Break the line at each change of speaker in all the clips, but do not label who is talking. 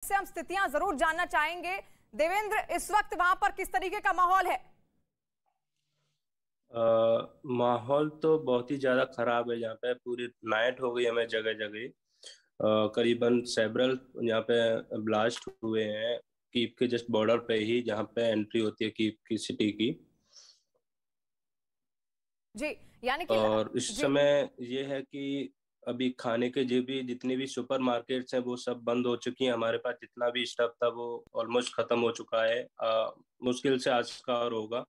आपसे हम स्थितियां जरूर जानना चाहेंगे। देवेंद्र, इस वक्त वहां पर किस तरीके का माहौल है?
माहौल तो बहुत ही ज्यादा खराब है। यहाँ पे पूरी नाइट हो गई हमें जगह जगह। करीबन सेवरल यहाँ पे ब्लास्ट हुए हैं कीव के जस्ट बॉर्डर पे ही, जहाँ पे एंट्री होती है कीव की सिटी की।
जी, यानी कि
और इस
जी,
समय ये है कि अभी खाने के जो भी जितने भी सुपर मार्केट्स हैं वो सब बंद हो चुकी हैं। हमारे पास जितना भी स्टफ था वो ऑलमोस्ट खत्म हो चुका है। मुश्किल से आज का और होगा।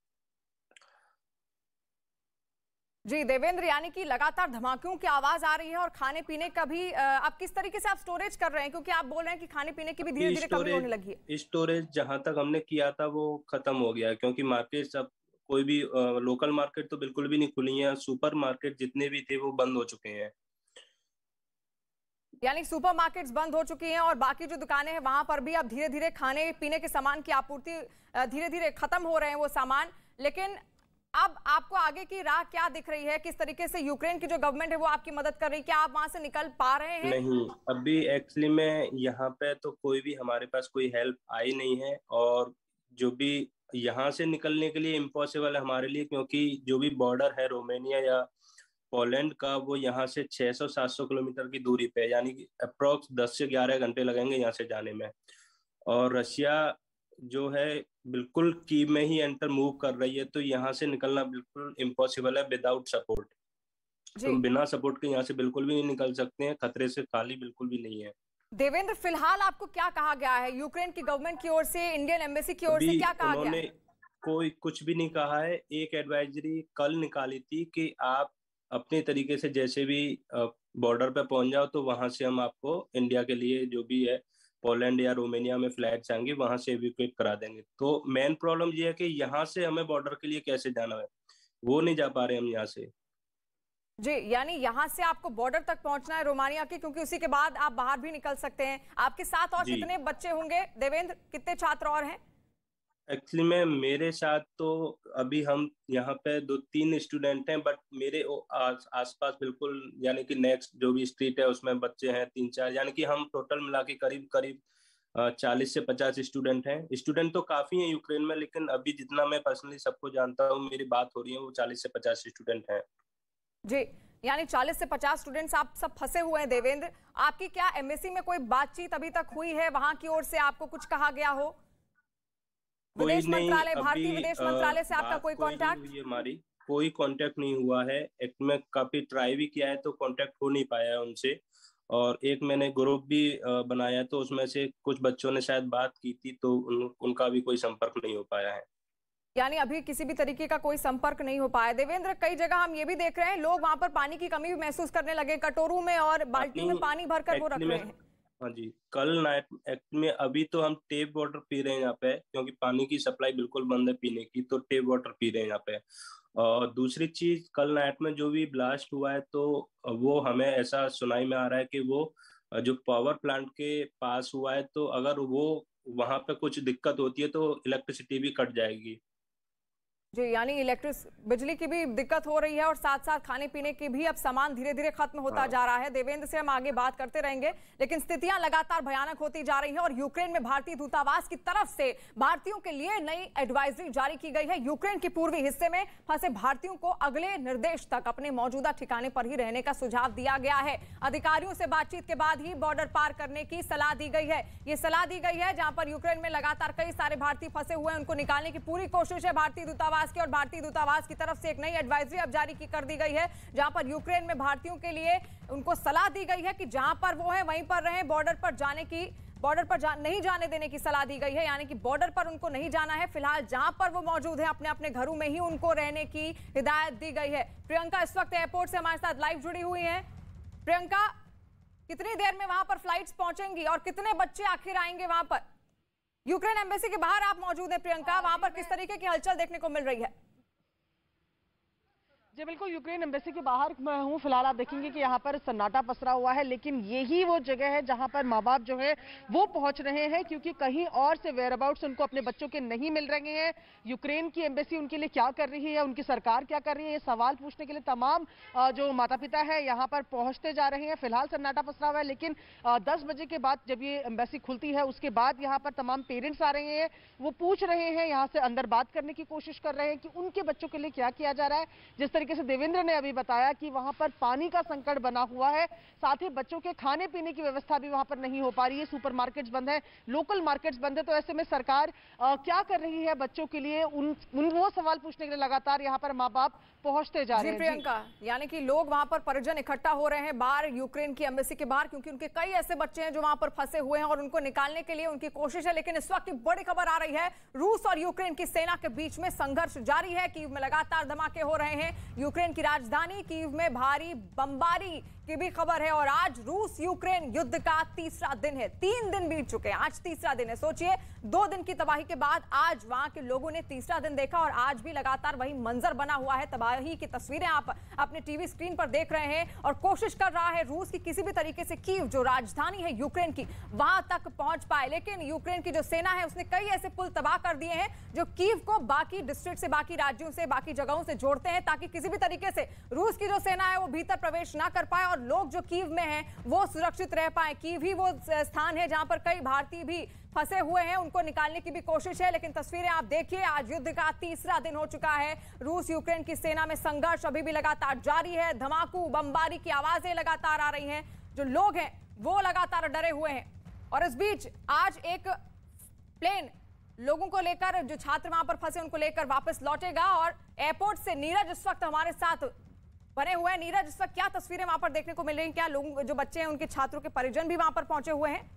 जी देवेंद्र, यानी कि लगातार धमाकों की आवाज आ रही है और खाने पीने का भी आप किस तरीके से आप स्टोरेज कर रहे हैं, क्योंकि आप बोल रहे हैं कि खाने पीने की भी धीरे
अभी
धीरे कमी होने लगी है।
स्टोरेज जहां तक हमने किया था वो खत्म हो गया है, क्योंकि मार्केट अब कोई भी लोकल मार्केट तो बिल्कुल भी नहीं खुली है। सुपर मार्केट जितने भी थे वो बंद हो चुके हैं।
यानी सुपरमार्केट्स बंद हो चुकी हैं और बाकी जो दुकानें हैं वहां पर भी अब धीरे धीरे खाने पीने के सामान की आपूर्ति धीरे धीरे खत्म हो रहे हैं वो सामान। लेकिन अब आपको आगे की राह क्या दिख रही है? किस तरीके से यूक्रेन की जो गवर्नमेंट है वो आपकी मदद कर रही है? क्या आप वहां से निकल पा रहे हैं?
नहीं, अभी एक्चुअली में यहाँ पे तो कोई भी हमारे पास कोई हेल्प आई नहीं है। और जो भी यहाँ से निकलने के लिए इम्पॉसिबल है हमारे लिए, क्योंकि जो भी बॉर्डर है रोमानिया या पोलैंड का वो यहाँ से 600-700 किलोमीटर की दूरी पे है। यानी कि अप्रोक्स 10 से 11 घंटे लगेंगे यहाँ से जाने में। और रशिया जो है बिल्कुल कीव में ही एंटर मूव कर रही है, तो यहाँ से निकलना बिल्कुल इम्पॉसिबल है विदाउट सपोर्ट।
जी
तुम बिना सपोर्ट के यहाँ से बिल्कुल भी नहीं निकल सकते हैं। खतरे से खाली बिल्कुल भी नहीं है।
देवेंद्र, फिलहाल आपको क्या कहा गया है यूक्रेन की गवर्नमेंट की ओर से, इंडियन एम्बेसी की ओर
अभी
से क्या कहा गया
उन्होंने
है?
कोई कुछ भी नहीं कहा है। एक एडवाइजरी कल निकाली थी कि आप अपने तरीके से जैसे भी बॉर्डर पे पहुंच जाओ, तो वहां से हम आपको इंडिया के लिए जो भी है पोलैंड या रोमानिया में फ्लाइट्स आएंगी वहां से एविक्यूएट करा देंगे। तो मेन प्रॉब्लम ये है कि यहाँ से हमें बॉर्डर के लिए कैसे जाना है, वो नहीं जा पा रहे हम यहाँ से।
जी, यानी यहां से आपको बॉर्डर तक पहुंचना है रोमानिया की, क्योंकि उसी के बाद आप बाहर भी निकल सकते हैं। आपके साथ और
जी,
कितने बच्चे होंगे देवेंद्र? कितने छात्र और हैं?
एक्चुअली में मेरे साथ तो अभी हम यहाँ पे 2-3 स्टूडेंट हैं, बट मेरे आसपास बिल्कुल यानी कि नेक्स्ट जो भी स्ट्रीट है उसमें बच्चे हैं 3-4। यानी कि हम टोटल मिला के करीब करीब 40 से 50 स्टूडेंट हैं। स्टूडेंट तो काफी हैं यूक्रेन में, लेकिन अभी जितना मैं पर्सनली सबको जानता हूँ, मेरी बात हो रही है, वो 40 से 50 स्टूडेंट हैं।
जी, यानी 40 से 50 स्टूडेंट्स आप सब फंसे हुए हैं। देवेंद्र, आपकी क्या एमएससी में कोई बातचीत अभी तक हुई है? वहां की ओर से आपको कुछ कहा गया हो?
कोई
विदेश
नहीं
मंत्रालय,
अभी।
भारतीय विदेश मंत्रालय से आपका
बात
कोई
कोई नहीं
कांटेक्ट?
हुई है हमारी। कोई कांटेक्ट नहीं हुआ है। एक में काफी ट्राई भी किया है तो कांटेक्ट हो नहीं पाया है उनसे। और एक मैंने ग्रुप भी बनाया, तो उसमें से कुछ बच्चों ने शायद बात की थी, तो उनका भी कोई संपर्क नहीं हो पाया है।
यानी अभी किसी भी तरीके का कोई संपर्क नहीं हो पाया। देवेंद्र, कई जगह हम ये भी देख रहे हैं लोग वहां पर पानी की कमी भी महसूस करने लगे, कटोरों में और बाल्टियों
पानी
में पानी भरकर वो
एक्चुअली
रख
में,
रहे हैं।
हाँ जी, कल नाइट एक्चुअली में अभी तो हम टेप वाटर पी रहे हैं यहाँ पे, क्योंकि पानी की सप्लाई बिल्कुल बंद है पीने की, तो टेप वाटर पी रहे हैं यहाँ पे। और दूसरी चीज, कल नाइट में जो भी ब्लास्ट हुआ है तो वो हमें ऐसा सुनाई में आ रहा है कि वो जो पावर प्लांट के पास हुआ है, तो अगर वो वहां पे कुछ दिक्कत होती है तो इलेक्ट्रिसिटी भी कट जाएगी।
जी, यानी इलेक्ट्रिक बिजली की भी दिक्कत हो रही है और साथ साथ खाने पीने की भी अब सामान धीरे धीरे खत्म होता
हाँ।
जा रहा है। देवेंद्र से हम आगे बात करते रहेंगे, लेकिन स्थितियां लगातार भयानक होती जा रही हैं और यूक्रेन में भारतीय दूतावास की तरफ से भारतीयों के लिए नई एडवाइजरी जारी की गई है। यूक्रेन के पूर्वी हिस्से में फंसे भारतीयों को अगले निर्देश तक अपने मौजूदा ठिकाने पर ही रहने का सुझाव दिया गया है। अधिकारियों से बातचीत के बाद ही बॉर्डर पार करने की सलाह दी गई है। ये सलाह दी गई है जहां पर यूक्रेन में लगातार कई सारे भारतीय फंसे हुए हैं, उनको निकालने की पूरी कोशिश है भारतीय दूतावास की। और भारतीय दूतावास की तरफ से एक नई एडवाइजरी अब जारी कर दी गई है, जहां पर यूक्रेन में भारतीयों के लिए उनको सलाह दी गई है कि जहां पर वो है वहीं पर रहें। बॉर्डर पर नहीं जाने देने की सलाह दी गई है, यानी कि बॉर्डर पर उनको नहीं जाना है। फिलहाल जहां पर वो मौजूद है अपने अपने घरों में ही उनको रहने की हिदायत दी गई है। प्रियंका इस वक्त एयरपोर्ट से हमारे साथ लाइव जुड़ी हुई है। प्रियंका, कितनी देर में वहां पर फ्लाइट्स पहुंचेंगी और कितने बच्चे आखिर आएंगे वहां पर? यूक्रेन एम्बेसी के बाहर आप मौजूद हैं प्रियंका, वहां पर किस तरीके की हलचल देखने को मिल रही है?
जी बिल्कुल, यूक्रेन एम्बेसी के बाहर मैं हूँ। फिलहाल आप देखेंगे कि यहाँ पर सन्नाटा पसरा हुआ है, लेकिन यही वो जगह है जहाँ पर माँ बाप जो है वो पहुँच रहे हैं, क्योंकि कहीं और से वेयर अबाउट्स उनको अपने बच्चों के नहीं मिल रहे हैं। यूक्रेन की एम्बेसी उनके लिए क्या कर रही है, उनकी सरकार क्या कर रही है, ये सवाल पूछने के लिए तमाम जो माता पिता है यहाँ पर पहुँचते जा रहे हैं। फिलहाल सन्नाटा पसरा हुआ है, लेकिन 10 बजे के बाद जब ये एम्बेसी खुलती है उसके बाद यहाँ पर तमाम पेरेंट्स आ रहे हैं, वो पूछ रहे हैं, यहाँ से अंदर बात करने की कोशिश कर रहे हैं कि उनके बच्चों के लिए क्या किया जा रहा है। जिस तरीके से देवेंद्र ने अभी बताया कि वहां पर पानी का संकट बना हुआ है, साथ ही बच्चों के खाने पीने की व्यवस्था भी वहां पर नहीं हो पा रही है, सुपरमार्केट्स बंद है, लोकल मार्केट्स बंद है। तो ऐसे में सरकार क्या कर रही है बच्चों के लिए, उन वो सवाल पूछने के लिए लगातार यहाँ पर माँ बाप पहुंचते जा रहे हैं।
प्रियंका, यानी कि लोग वहां पर परिजन इकट्ठा हो रहे हैं बाहर यूक्रेन की एम्बेसी के बाहर, क्योंकि उनके कई ऐसे बच्चे हैं जो वहां पर फंसे हुए हैं और उनको निकालने के लिए उनकी कोशिश है। लेकिन इस वक्त की बड़ी खबर आ रही है, रूस और यूक्रेन की सेना के बीच में संघर्ष जारी है। कीव में लगातार धमाके हो रहे हैं। यूक्रेन की राजधानी कीव में भारी बमबारी की भी खबर है और आज रूस यूक्रेन युद्ध का तीसरा दिन है। 3 दिन बीत चुके हैं, आज तीसरा दिन है। सोचिए, 2 दिन की तबाही के बाद आज वहां के लोगों ने तीसरा दिन देखा और आज भी लगातार वही मंजर बना हुआ है। तबाही की तस्वीरें आप अपने टीवी स्क्रीन पर देख रहे हैं और कोशिश कर रहा है रूस की किसी भी तरीके से कीव जो राजधानी है यूक्रेन की वहां तक पहुंच पाए। लेकिन यूक्रेन की जो सेना है उसने कई ऐसे पुल तबाह कर दिए हैं जो कीव को बाकी डिस्ट्रिक्ट से, बाकी राज्यों से, बाकी जगहों से जोड़ते हैं, ताकि किसी भी तरीके से रूस की जो सेना है वो भीतर प्रवेश ना कर पाए और लोग जो कीव में हैं वो सुरक्षित रह पाए। कीव ही वो स्थान है जहां पर कई भारतीय भी फंसे हुए हैं, उनको निकालने की भी कोशिश है। लेकिन तस्वीरें आप देखिए, आज युद्ध का तीसरा दिन हो चुका है। रूस यूक्रेन की सेना में संघर्ष अभी भी लगातार जारी है। धमाकू बमबारी की आवाजें लगातार आ रही हैं। जो लोग हैं वो लगातार डरे हुए हैं और इस बीच आज एक प्लेन लोगों को लेकर, जो छात्र वहां पर फंसे उनको लेकर वापस लौटेगा और एयरपोर्ट से नीरज इस वक्त हमारे साथ बने हुए हैं। नीरज, इस वक्त क्या तस्वीरें वहां पर देखने को मिल रही हैं? क्या लोग, जो बच्चे हैं, उनके छात्रों के परिजन भी वहां पर पहुंचे हुए हैं?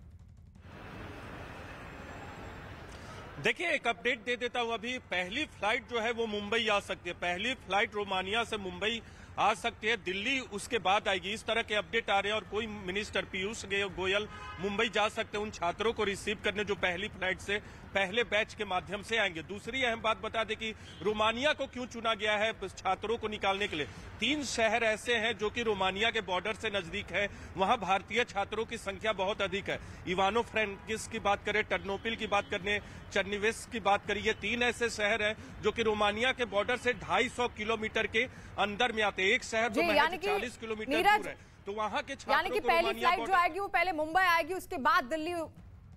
देखिए, एक अपडेट दे देता हूं। अभी पहली फ्लाइट जो है वो मुंबई आ सकती है। पहली फ्लाइट रोमानिया से मुंबई आ सकती है, दिल्ली उसके बाद आएगी। इस तरह के अपडेट आ रहे हैं और कोई मिनिस्टर पीयूष गोयल मुंबई जा सकते हैं उन छात्रों को रिसीव करने जो पहली फ्लाइट से पहले बैच के माध्यम से आएंगे। दूसरी अहम बात बता दें कि रोमानिया को क्यों चुना गया है छात्रों को निकालने के लिए। 3 शहर ऐसे हैं जो कि रोमानिया के बॉर्डर से नजदीक है, वहां भारतीय छात्रों की संख्या बहुत अधिक है। इवानो फ्रेंकिस की बात करें, टर्नोपिल की बात करें, चर्निवेस की बात करें, ये 3 ऐसे शहर हैं जो कि रोमानिया के बॉर्डर से 250 किलोमीटर के अंदर में आते हैं। एक शहर जो महज 40 किलोमीटर दूर है, तो वहां के छात्रों
यानी कि पहली फ्लाइट जो आएगी वो पहले मुंबई आएगी, उसके बाद दिल्ली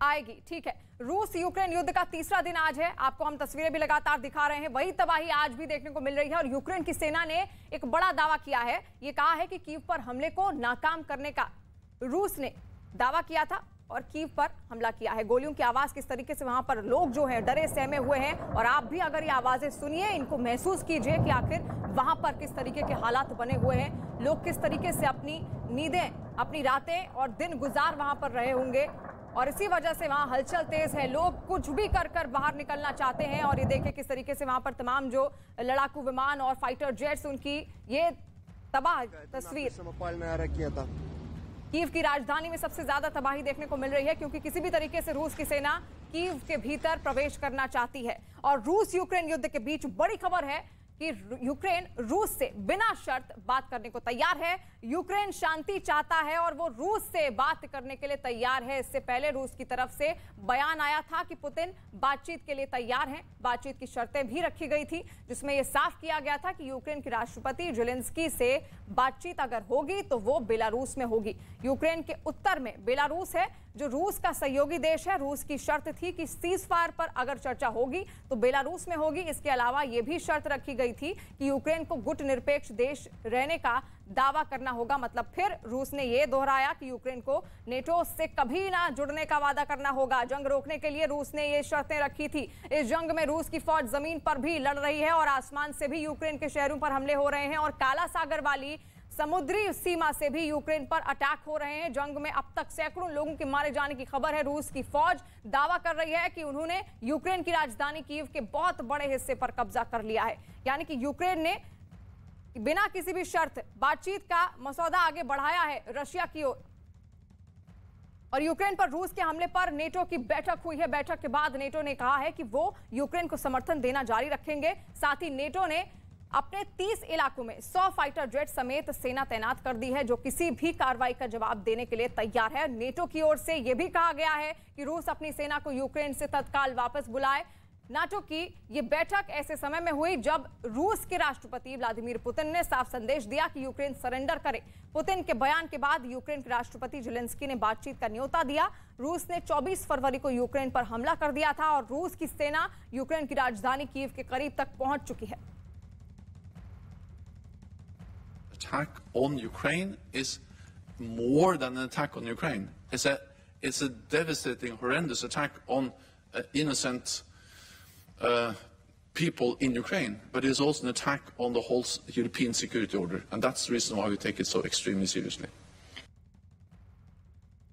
आएगी। ठीक है, रूस यूक्रेन युद्ध का तीसरा दिन आज है। आपको हम तस्वीरें भी लगातार दिखा रहे हैं। वही तबाही आज भी देखने को मिल रही है और यूक्रेन की सेना ने एक बड़ा दावा किया है। ये कहा है कि कीव पर हमले को नाकाम करने का रूस ने दावा किया था और कीव पर हमला किया है। गोलियों की आवाज किस तरीके से वहां पर लोग जो हैं डरे सहमे हुए हैं और आप भी अगर ये आवाजें सुनिए, इनको महसूस कीजिए कि आखिर वहां पर किस तरीके के हालात बने हुए हैं। लोग किस तरीके से अपनी नींदें, अपनी रातें और दिन गुजार वहां पर रहे होंगे और इसी वजह से वहां हलचल तेज है। लोग कुछ भी कर कर बाहर निकलना चाहते हैं और ये देखिए किस तरीके से वहां पर तमाम जो लड़ाकू विमान और फाइटर जेट्स, उनकी ये तबाह तस्वीर। कीव की राजधानी में सबसे ज्यादा तबाही देखने को मिल रही है क्योंकि किसी भी तरीके से रूस की सेना कीव के भीतर प्रवेश करना चाहती है। और रूस यूक्रेन युद्ध के बीच बड़ी खबर है कि यूक्रेन रूस से बिना शर्त बात करने को तैयार है। यूक्रेन शांति चाहता है और वो रूस से बात करने के लिए तैयार है। इससे पहले रूस की तरफ से बयान आया था कि पुतिन बातचीत के लिए तैयार हैं। बातचीत की शर्तें भी रखी गई थी जिसमें यह साफ किया गया था कि यूक्रेन के राष्ट्रपति जेलेंस्की से बातचीत अगर होगी तो वो बेलारूस में होगी। यूक्रेन के उत्तर में बेलारूस है जो रूस का सहयोगी देश है। रूस की शर्त थी कि सीजफायर पर अगर चर्चा होगी तो बेलारूस में होगी। इसके अलावा यह भी शर्त रखी गई थी कि यूक्रेन को गुट निरपेक्ष देश रहने का दावा करना होगा। मतलब फिर रूस ने यह दोहराया कि यूक्रेन को नेटो से कभी ना जुड़ने का वादा करना होगा। जंग रोकने के लिए रूस ने ये शर्तें रखी थी। इस जंग में रूस की फौज जमीन पर भी लड़ रही है और आसमान से भी यूक्रेन के शहरों पर हमले हो रहे हैं और काला सागर वाली समुद्री सीमा से भी यूक्रेन पर अटैक हो रहे हैं। जंग में अब तक सैकड़ों लोगों के मारे जाने की खबर है। रूस की फौज दावा कर रही है कि उन्होंने यूक्रेन की राजधानी कीव के बहुत बड़े हिस्से पर कब्जा कर लिया है। यानी कि यूक्रेन ने बिना किसी भी शर्त बातचीत का मसौदा आगे बढ़ाया है रशिया की ओर। और यूक्रेन पर रूस के हमले पर नेटो की बैठक हुई है। बैठक के बाद नेटो ने कहा है कि वो यूक्रेन को समर्थन देना जारी रखेंगे। साथ ही नेटो ने अपने 30 इलाकों में 100 फाइटर जेट समेत सेना तैनात कर दी है, जो किसी भी कार्रवाई का जवाब देने के लिए तैयार है। नेटो की ओर से यह भी कहा गया है कि रूस अपनी सेना को यूक्रेन से तत्काल वापस बुलाए। नाटो की ये बैठक ऐसे समय में हुई जब रूस के राष्ट्रपति व्लादिमीर पुतिन ने साफ संदेश दिया कि यूक्रेन सरेंडर करे। पुतिन के बयान के बाद यूक्रेन के राष्ट्रपति जेलेंस्की ने बातचीत का न्योता दिया। रूस ने 24 फरवरी को यूक्रेन पर हमला कर दिया था और रूस की सेना यूक्रेन की राजधानी कीव के करीब तक पहुंच चुकी है।
Attack on Ukraine is more than an attack on Ukraine. It's a devastating, horrendous attack on innocent people in Ukraine, but it is also an attack on the whole European security order, and that's the reason why we take it so extremely seriously.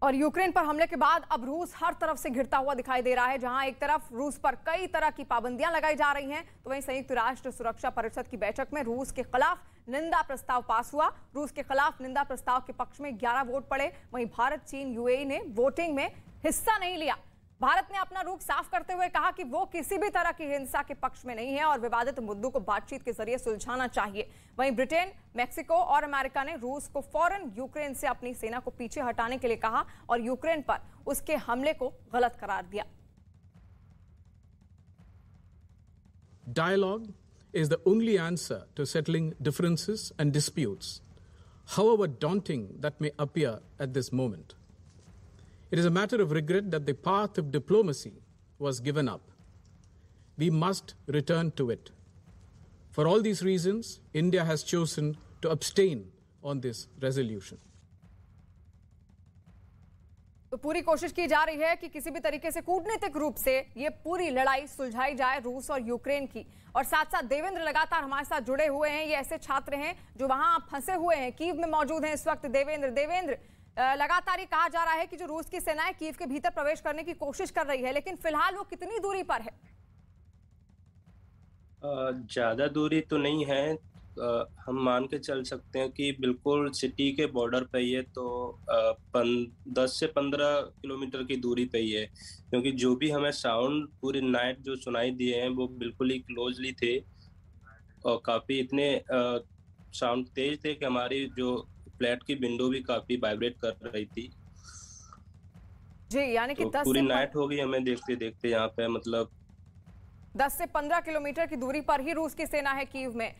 और Ukraine पर हमले के बाद अब रूस हर तरफ से घिरता हुआ दिखाई दे रहा है। जहां एक तरफ रूस पर कई तरह की पाबंदियां लगाई जा रही हैं, तो वहीं संयुक्त राष्ट्र सुरक्षा परिषद की बैठक में रूस के खिलाफ निंदा प्रस्ताव पास हुआ। रूस के खिलाफ निंदा प्रस्ताव के पक्ष में 11 वोट पड़े। वहीं भारत, चीन, यूएई ने वोटिंग में हिस्सा नहीं लिया। भारत ने अपना रुख साफ करते हुए कहा कि वो किसी भी तरह की हिंसा के पक्ष में नहीं है और विवादित मुद्दों को बातचीत के जरिए सुलझाना चाहिए। वहीं ब्रिटेन, मेक्सिको और अमेरिका ने रूस को फौरन यूक्रेन से अपनी सेना को पीछे हटाने के लिए कहा और यूक्रेन पर उसके हमले को गलत करार दिया।
Dialogue is the only answer to settling differences and disputes, however daunting that may appear at this moment. It is a matter of regret that the path of diplomacy was given up. We must return to it. For all these reasons, India has chosen to abstain on this resolution.
तो पूरी कोशिश की जा रही है कि किसी भी तरीके से कूटनीतिक रूप से ये पूरी लड़ाई सुलझाई जाए रूस और यूक्रेन की। और साथ साथ देवेंद्र लगातार हमारे साथ जुड़े हुए हैं। ये ऐसे छात्र हैं जो वहां फंसे हुए हैं, कीव में मौजूद हैं इस वक्त। देवेंद्र, लगातार ये कहा जा रहा है कि जो रूस की सेनाएं कीव के भीतर प्रवेश करने की कोशिश कर रही है, लेकिन फिलहाल वो कितनी दूरी पर है?
ज्यादा दूरी तो नहीं है। हम मान के चल सकते हैं कि बिल्कुल सिटी के बॉर्डर पे ही है, तो 10 से 15 किलोमीटर की दूरी पे ही है। क्योंकि जो भी हमें साउंड पूरी नाइट जो सुनाई दिए हैं वो बिल्कुल ही क्लोजली थे और काफी इतने साउंड तेज थे कि हमारी जो फ्लैट की विंडो भी काफी वाइब्रेट कर रही थी
जी। यानी कि
तो
10
पूरी नाइट हो गई हमें देखते देखते यहाँ पे। मतलब
10 से 15 किलोमीटर की दूरी पर ही रूस की सेना है कीव में।